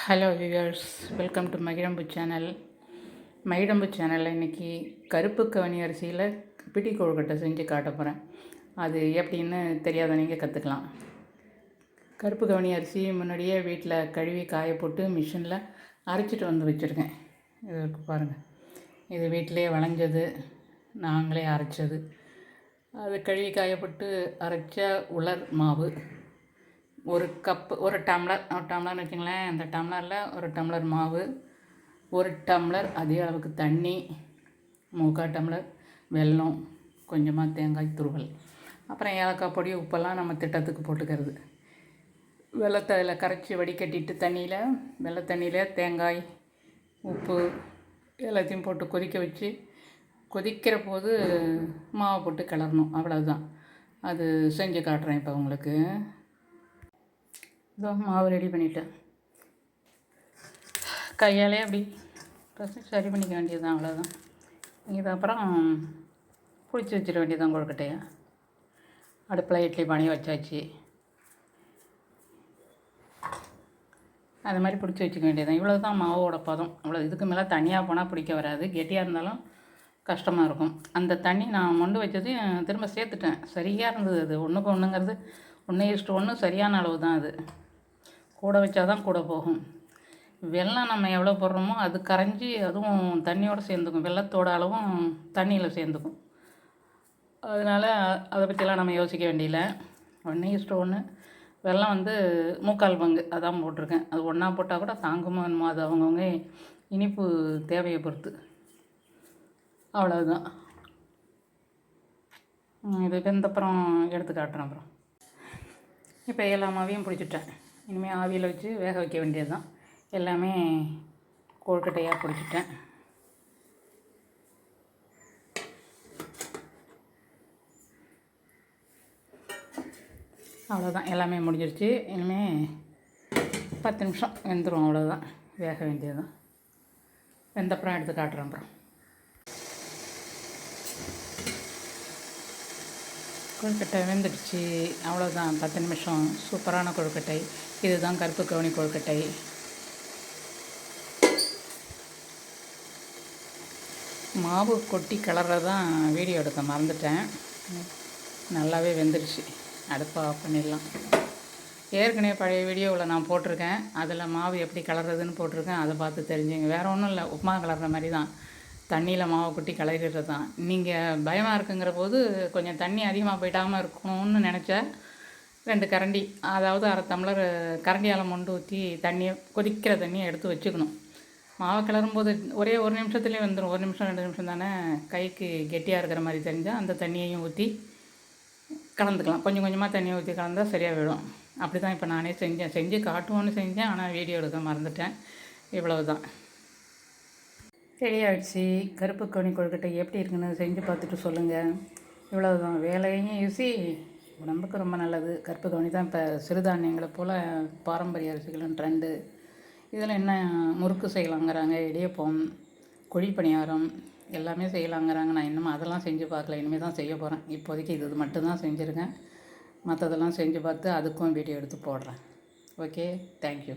Hello viewers, welcome to Magizhambu channel. மகிழம்பு சேனலில் இன்றைக்கி கருப்பு கவனி அரிசியில் பிடி கொழுக்கட்டை செஞ்சு காட்ட போகிறேன். அது எப்படின்னு தெரியாத நீங்கள் கற்றுக்கலாம். கருப்பு கவனி அரிசி முன்னாடியே வீட்டில் கழுவி காய போட்டு மிஷினில் அரைச்சிட்டு வந்து வச்சுருக்கேன். இது பாருங்கள், இது வீட்டிலே விளைஞ்சது, நாங்களே அரைச்சது. அது கழுவி காயப்பட்டு அரைச்ச உலர் மாவு ஒரு கப்பு, ஒரு டம்ளர்னு வச்சுங்களேன். அந்த டம்ளரில் ஒரு டம்ளர் மாவு, ஒரு டம்ளர் அதே அளவுக்கு தண்ணி, 3/4 டம்ளர் வெல்லம், கொஞ்சமாக தேங்காய் துருவல், அப்புறம் ஏலக்காய் பொடி, உப்பெல்லாம் நம்ம திட்டத்துக்கு போட்டுக்கிறது. வெள்ளத்தை அதில் கரைச்சி வடிகட்டிட்டு வெள்ளை தண்ணியில் தேங்காய், உப்பு எல்லாத்தையும் போட்டு கொதிக்க வச்சு, கொதிக்கிற போது மாவை போட்டு கிளறணும். அவ்வளோதான். அது செஞ்சு காட்டுறேன் இப்போ உங்களுக்கு. இதோ மாவு ரெடி பண்ணிட்டேன். கையாலே அப்படி சரி பண்ணிக்க வேண்டியது தான், அவ்வளோதான். இது அப்புறம் பிடிச்சி வச்சிட வேண்டியது கொழுக்கட்டையை. அடுப்பில் இட்லி பானையை வச்சாச்சு. அது மாதிரி பிடிச்சி வச்சுக்க வேண்டியது தான். இவ்வளோ தான் மாவோட பதம். இவ்வளோ. இதுக்கு மேலே தனியாக போனால் பிடிக்க வராது. கெட்டியாக இருந்தாலும் கஷ்டமாக இருக்கும். அந்த தண்ணி நான் மொண்டு வச்சது திரும்ப சேர்த்துட்டேன். சரியாக இருந்தது. அது ஒன்றுக்கு ஒன்றுங்கிறது 1:1 சரியான அளவு தான். அது கூட வச்சா தான் கூட போகும். வெல்லம் நம்ம எவ்வளோ போடுறோமோ அது கரைஞ்சி அதுவும் தண்ணியோடு சேர்ந்துக்கும். வெல்லத்தோட அளவும் தண்ணியில் சேர்ந்துக்கும். அதனால் அதை பற்றிலாம் நம்ம யோசிக்க வேண்டியதில்லை. 1:1 வெல்லம் வந்து 3/4 பங்கு அதான் போட்டிருக்கேன். அது ஒன்றா போட்டால் கூட தாங்குமோ என்னமோ, அது அவங்கவுங்க இனிப்பு தேவையை பொறுத்து. அவ்வளோதான். இது வெந்தப்புறம் எடுத்து காட்டுறேன். அப்புறம் இப்போ எல்லா மாவையும் பிடிச்சிட்டேன். இனிமேல் ஆவியில் வச்சு வேக வைக்க வேண்டியது தான். எல்லாமே கொழுக்கட்டையாக பிடிச்சிட்டேன். அவ்வளோதான், எல்லாமே முடிஞ்சிருச்சு. இனிமேல் 10 நிமிஷம் வெந்துடும். அவ்வளோதான், வேக வேண்டியது தான். வெந்தப்புறம் எடுத்து காட்டுறேன். அப்புறம் கொழுக்கட்டை வெந்துடுச்சு. அவ்வளோதான், 10 நிமிஷம். சூப்பரான கொழுக்கட்டை. இதுதான் கருப்பு கவுனி கொழுக்கட்டை. மாவு கொட்டி கிளறதான் வீடியோ எடுக்க மறந்துட்டேன். நல்லாவே வெந்துடுச்சு. அடுப்பை ஆஃப் பண்ணிடலாம். ஏற்கனவே பழைய வீடியோவில் நான் போட்டிருக்கேன். அதில் மாவு எப்படி கிளறதுன்னு போட்டிருக்கேன். அதை பார்த்து தெரிஞ்சுங்க. வேறு ஒன்றும் இல்லை, உப்புமா கிளற மாதிரி தான். தண்ணியில் மாவை கொட்டி கிளறிடுறது தான். நீங்கள் பயமாக இருக்குங்கிற போது கொஞ்சம் தண்ணி அதிகமாக போயிட்டாமல் இருக்கணும்னு நினச்சா 2 கரண்டி, அதாவது 1/2 டம்ளர் கரண்டியால் மொண்டு ஊற்றி தண்ணியை, கொதிக்கிற தண்ணியை எடுத்து வச்சுக்கணும். மாவை கிளறும்போது ஒரே 1 நிமிஷத்துலேயே வந்துடும். 1 நிமிஷம் 2 நிமிஷம் தானே. கைக்கு கெட்டியாக இருக்கிற மாதிரி தெரிஞ்சால் அந்த தண்ணியையும் ஊற்றி கலந்துக்கலாம். கொஞ்சம் கொஞ்சமாக தண்ணியை ஊற்றி கலந்தால் சரியாக விடும். அப்படி தான் இப்போ நானே செஞ்சு காட்டுவோன்னு செஞ்சேன். ஆனால் வீடியோ எடுக்க மறந்துட்டேன். இவ்வளவு தான். ரெடியாகிடுச்சு. கருப்பு கவுனி கொழுக்கட்டை எப்படி இருக்குன்னு செஞ்சு பார்த்துட்டு சொல்லுங்கள். இவ்வளவு தான். வேலையும் ஈஸி, உடம்புக்கு ரொம்ப நல்லது. கருப்பு கவுனி தான் இப்போ சிறுதானியங்களை போல் பாரம்பரிய அரிசிகளும் ட்ரெண்டு. இதில் என்ன முறுக்கு செய்யலாங்கிறாங்க, இடியப்பம், குழி பணியாரம் எல்லாமே செய்யலாங்கிறாங்க. நான் இன்னும் அதெல்லாம் செஞ்சு பார்க்கல. இனிமேல் தான் செய்ய போகிறேன். இப்போதைக்கு இது மட்டும்தான் செஞ்சுருக்கேன். மற்றதெல்லாம் செஞ்சு பார்த்து அதுக்கும் வீடியோ எடுத்து போடுறேன். Okay, thank you.